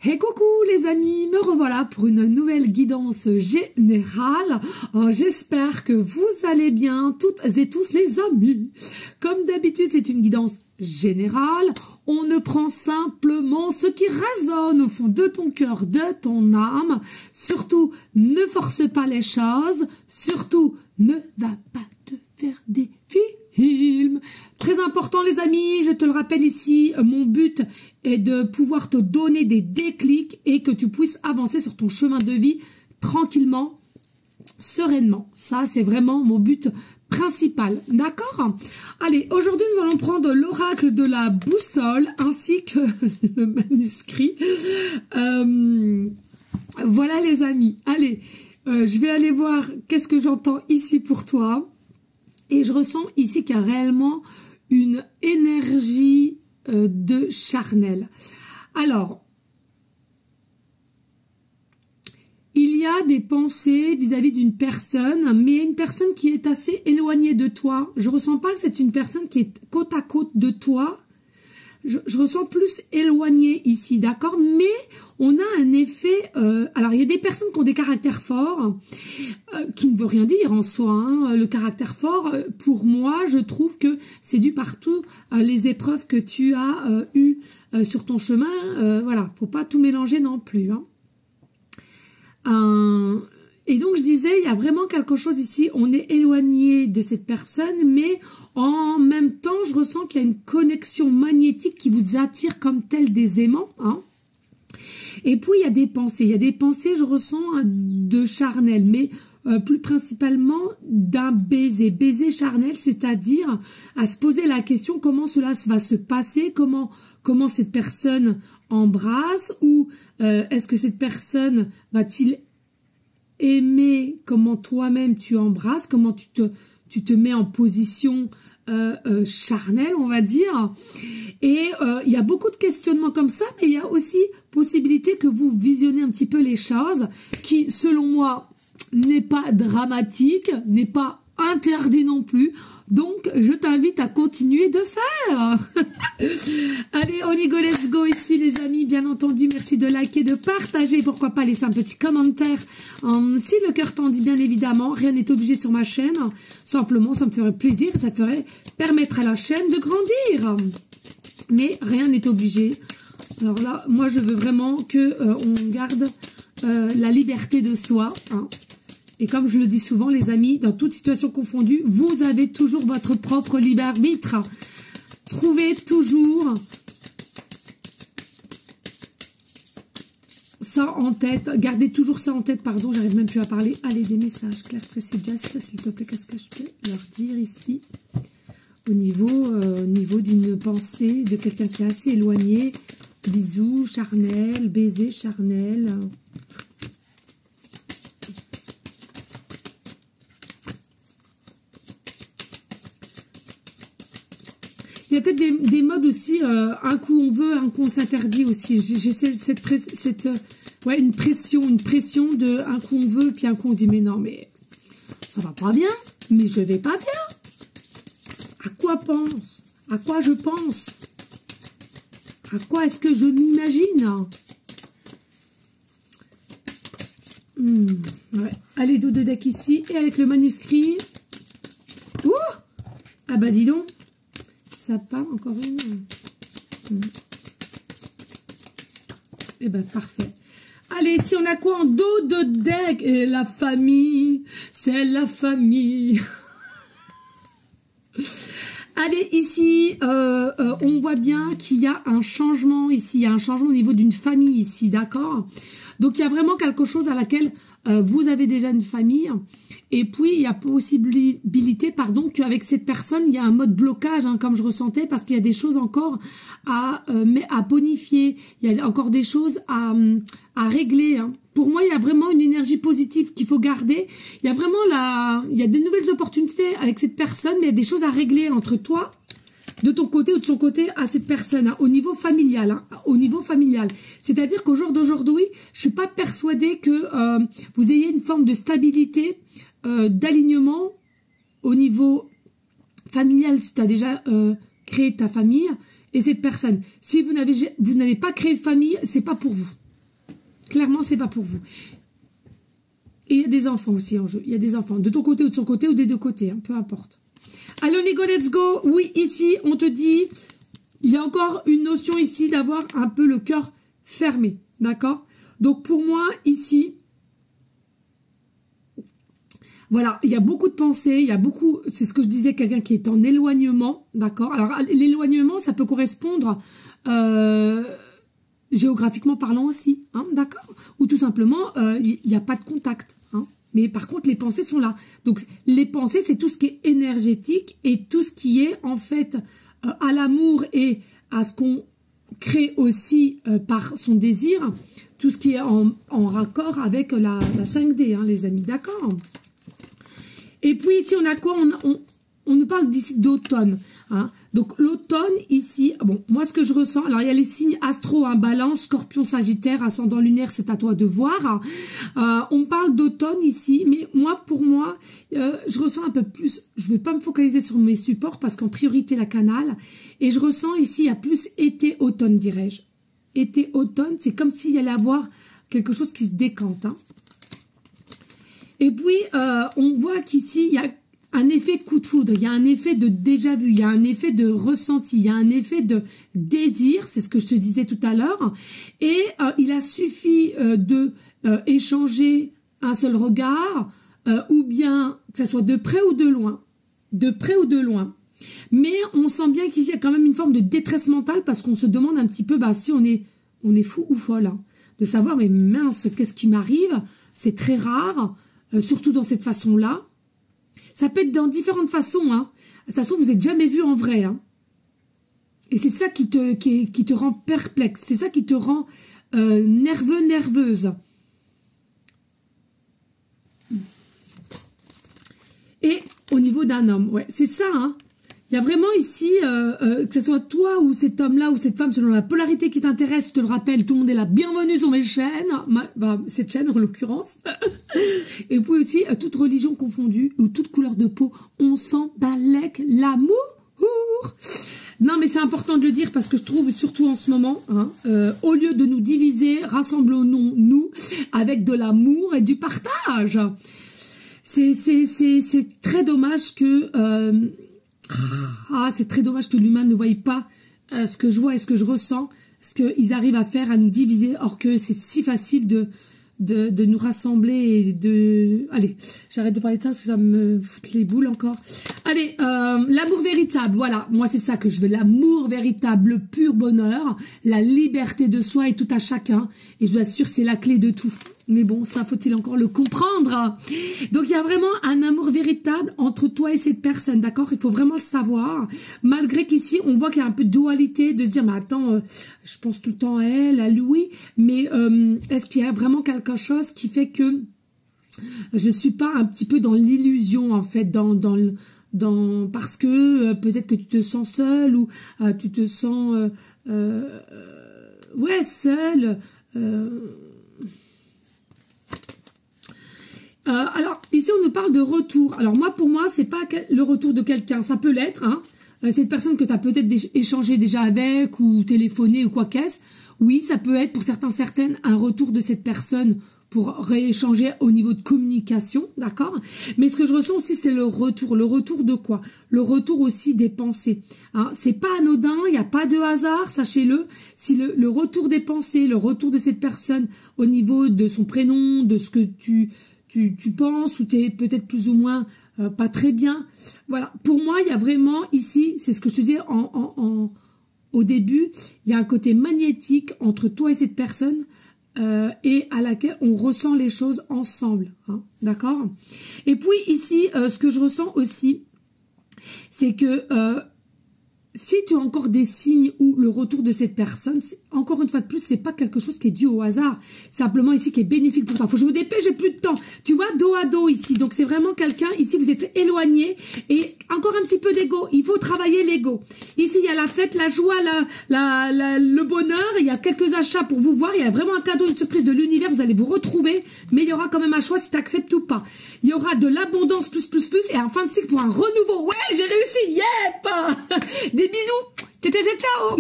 Hey coucou les amis, me revoilà pour une nouvelle guidance générale. J'espère que vous allez bien toutes et tous les amis. Comme d'habitude, c'est une guidance générale. On ne prend simplement ce qui résonne au fond de ton cœur, de ton âme. Surtout, ne force pas les choses. Surtout, ne va pas te faire des films. Très important les amis, je te le rappelle ici, mon but est de pouvoir te donner des déclics et que tu puisses avancer sur ton chemin de vie tranquillement, sereinement. Ça, c'est vraiment mon but principal. D'accord? Allez, aujourd'hui, nous allons prendre l'oracle de la boussole ainsi que le manuscrit. Voilà les amis. Allez, je vais aller voir qu'est-ce que j'entends ici pour toi. Et je ressens ici qu'il y a réellement une énergie de charnel. Alors, il y a des pensées vis-à-vis d'une personne, mais une personne qui est assez éloignée de toi. Je ressens pas que c'est une personne qui est côte à côte de toi. Je ressens plus éloigné ici, d'accord? Mais on a un effet... alors, il y a des personnes qui ont des caractères forts, qui ne veut rien dire en soi. Hein. Le caractère fort, pour moi, je trouve que c'est dû par toutes les épreuves que tu as eues sur ton chemin. Voilà, faut pas tout mélanger non plus. Hein. Et donc, je disais, il y a vraiment quelque chose ici. On est éloigné de cette personne, mais en même temps, je ressens qu'il y a une connexion magnétique qui vous attire comme tel des aimants. Hein. Et puis, il y a des pensées. Il y a des pensées, je ressens, de charnel, mais plus principalement d'un baiser. Baiser charnel, c'est-à-dire à se poser la question comment cela va se passer, comment cette personne embrasse, ou est-ce que cette personne va-t-il aimer comment toi-même tu embrasses, comment tu te mets en position charnelle, on va dire. Et il y a beaucoup de questionnements comme ça, mais il y a aussi possibilité que vous visionnez un petit peu les choses, qui, selon moi, n'est pas dramatique, n'est pas interdit non plus. Donc, je t'invite à continuer de faire. Allez, on y go, let's go ici, les amis. Bien entendu, merci de liker, de partager. Pourquoi pas laisser un petit commentaire. Si le cœur t'en dit, bien évidemment, rien n'est obligé sur ma chaîne. Simplement, ça me ferait plaisir et ça ferait permettre à la chaîne de grandir. Mais rien n'est obligé. Alors là, moi, je veux vraiment que on garde la liberté de soi. Hein. Et comme je le dis souvent, les amis, dans toute situation confondue, vous avez toujours votre propre libre arbitre. Trouvez toujours ça en tête. Gardez toujours ça en tête. Pardon, j'arrive même plus à parler. Allez, des messages clairs, précis, just, s'il te plaît. Qu'est-ce que je peux leur dire ici au niveau d'une pensée de quelqu'un qui est assez éloigné. Bisous, charnel, baiser, charnel. Il y a peut-être des modes aussi, un coup on veut, un coup on s'interdit aussi. J'ai une pression de un coup on veut, puis un coup on dit mais non, mais ça va pas bien, mais je vais pas bien. À quoi pense? À quoi je pense? À quoi est-ce que je m'imagine? Ouais. Allez, dos de deck ici, et avec le manuscrit. Ouh! Ah bah dis donc. Ça part encore une. Eh ben parfait. Allez, si on a quoi en dos de deck? Et la famille, c'est la famille. Allez, ici, on voit bien qu'il y a un changement ici. Il y a un changement au niveau d'une famille ici, d'accord? Donc, il y a vraiment quelque chose à laquelle vous avez déjà une famille. Et puis, il y a possibilité, pardon, qu'avec cette personne, il y a un mode blocage, hein, comme je ressentais, parce qu'il y a des choses encore à bonifier. Il y a encore des choses à régler. Hein. Pour moi, il y a vraiment une énergie positive qu'il faut garder. Il y a vraiment il y a des nouvelles opportunités avec cette personne, mais il y a des choses à régler entre toi, de ton côté ou de son côté, à cette personne, hein, au niveau familial. Hein, au niveau familial. C'est-à-dire qu'au jour d'aujourd'hui, je suis pas persuadée que vous ayez une forme de stabilité, d'alignement au niveau familial, si tu as déjà créé ta famille, et cette personne. Si vous n'avez pas créé de famille, c'est pas pour vous. Clairement, c'est pas pour vous. Et il y a des enfants aussi en jeu. Il y a des enfants de ton côté ou de son côté ou des deux côtés, hein, peu importe. Allez, on y go, let's go. Oui, ici, on te dit, il y a encore une notion ici d'avoir un peu le cœur fermé, d'accord? Donc pour moi, ici, voilà, il y a beaucoup de pensées, il y a beaucoup, c'est ce que je disais, quelqu'un qui est en éloignement, d'accord? Alors l'éloignement, ça peut correspondre géographiquement parlant aussi, hein, d'accord? Ou tout simplement, il n'y a pas de contact, hein? Mais par contre, les pensées sont là. Donc les pensées, c'est tout ce qui est énergétique et tout ce qui est en fait à l'amour et à ce qu'on crée aussi par son désir, tout ce qui est en raccord avec la 5D, hein, les amis, d'accord? Et puis ici, on a quoi? On nous parle d'ici d'automne. Hein. Donc l'automne ici, bon, moi ce que je ressens, alors il y a les signes astro, hein, balance, scorpion, sagittaire, ascendant lunaire, c'est à toi de voir. On parle d'automne ici, mais moi, pour moi, je ressens un peu plus, je ne vais pas me focaliser sur mes supports parce qu'en priorité la canal, et je ressens ici, il y a plus été-automne, dirais-je. Été-automne, c'est comme s'il y allait avoir quelque chose qui se décante. Hein. Et puis, on voit qu'ici, il y a un effet coup de foudre, il y a un effet de déjà vu, il y a un effet de ressenti, il y a un effet de désir, c'est ce que je te disais tout à l'heure. Et il a suffi de échanger un seul regard, ou bien que ça soit de près ou de loin. De près ou de loin. Mais on sent bien qu'ici, il y a quand même une forme de détresse mentale parce qu'on se demande un petit peu bah, si on est fou ou folle. Hein, de savoir, mais mince, qu'est-ce qui m'arrive? C'est très rare. Surtout dans cette façon-là. Ça peut être dans différentes façons. Hein. Ça se trouve, vous n'êtes jamais vu en vrai. Hein. Et c'est ça qui te rend perplexe. C'est ça qui te rend nerveux, nerveuse. Et au niveau d'un homme, ouais, c'est ça. Hein. Il y a vraiment ici, que ce soit toi ou cet homme-là ou cette femme, selon la polarité qui t'intéresse, je te le rappelle, tout le monde est là, bienvenue sur mes chaînes, cette chaîne en l'occurrence. Et puis aussi, toute religion confondue, ou toute couleur de peau, on s'en balèque l'amour. Non mais c'est important de le dire parce que je trouve, surtout en ce moment, hein, au lieu de nous diviser, rassemblons-nous avec de l'amour et du partage. C'est très dommage que... c'est très dommage que l'humain ne voie pas ce que je vois et ce que je ressens, ce qu'ils arrivent à faire, à nous diviser, or que c'est si facile de nous rassembler et de... Allez, j'arrête de parler de ça parce que ça me fout les boules encore. Allez, l'amour véritable, voilà, moi c'est ça que je veux, l'amour véritable, le pur bonheur, la liberté de soi et tout à chacun, et je vous assure c'est la clé de tout. Mais bon, ça faut-il encore le comprendre. Donc il y a vraiment un amour véritable entre toi et cette personne, d'accord? Il faut vraiment le savoir. Malgré qu'ici, on voit qu'il y a un peu de dualité, de se dire, mais attends, je pense tout le temps à elle, à lui, mais est-ce qu'il y a vraiment quelque chose qui fait que je suis pas un petit peu dans l'illusion, en fait, parce que peut-être que tu te sens seule ou tu te sens ouais, seule. Alors, ici, on nous parle de retour. Alors, moi, pour moi, c'est pas le retour de quelqu'un. Ça peut l'être, hein. Cette personne que tu as peut-être échangé déjà avec ou téléphoné ou quoi qu'est-ce. Oui, ça peut être, pour certaines, un retour de cette personne pour rééchanger au niveau de communication, d'accord? Mais ce que je ressens aussi, c'est le retour. Le retour de quoi? Le retour aussi des pensées. Hein, c'est pas anodin, il n'y a pas de hasard, sachez-le. Si le retour des pensées, le retour de cette personne au niveau de son prénom, de ce que tu penses, ou tu es peut-être plus ou moins pas très bien. Voilà, pour moi, il y a vraiment ici, c'est ce que je te disais au début, il y a un côté magnétique entre toi et cette personne et à laquelle on ressent les choses ensemble. Hein, d'accord? Et puis ici, ce que je ressens aussi, c'est que si tu as encore des signes ou le retour de cette personne, encore une fois de plus, c'est pas quelque chose qui est dû au hasard. Simplement ici qui est bénéfique pour toi. Faut que je me dépêche, j'ai plus de temps. Tu vois, dos à dos ici. Donc c'est vraiment quelqu'un, ici vous êtes éloigné et encore un petit peu d'ego. Il faut travailler l'ego. Ici il y a la fête, la joie, le bonheur. Il y a quelques achats pour vous voir. Il y a vraiment un cadeau, une surprise de l'univers. Vous allez vous retrouver. Mais il y aura quand même un choix si tu acceptes ou pas. Il y aura de l'abondance plus. Et en fin de cycle pour un renouveau. Ouais, j'ai réussi. Yep. Des bisous. Ciao.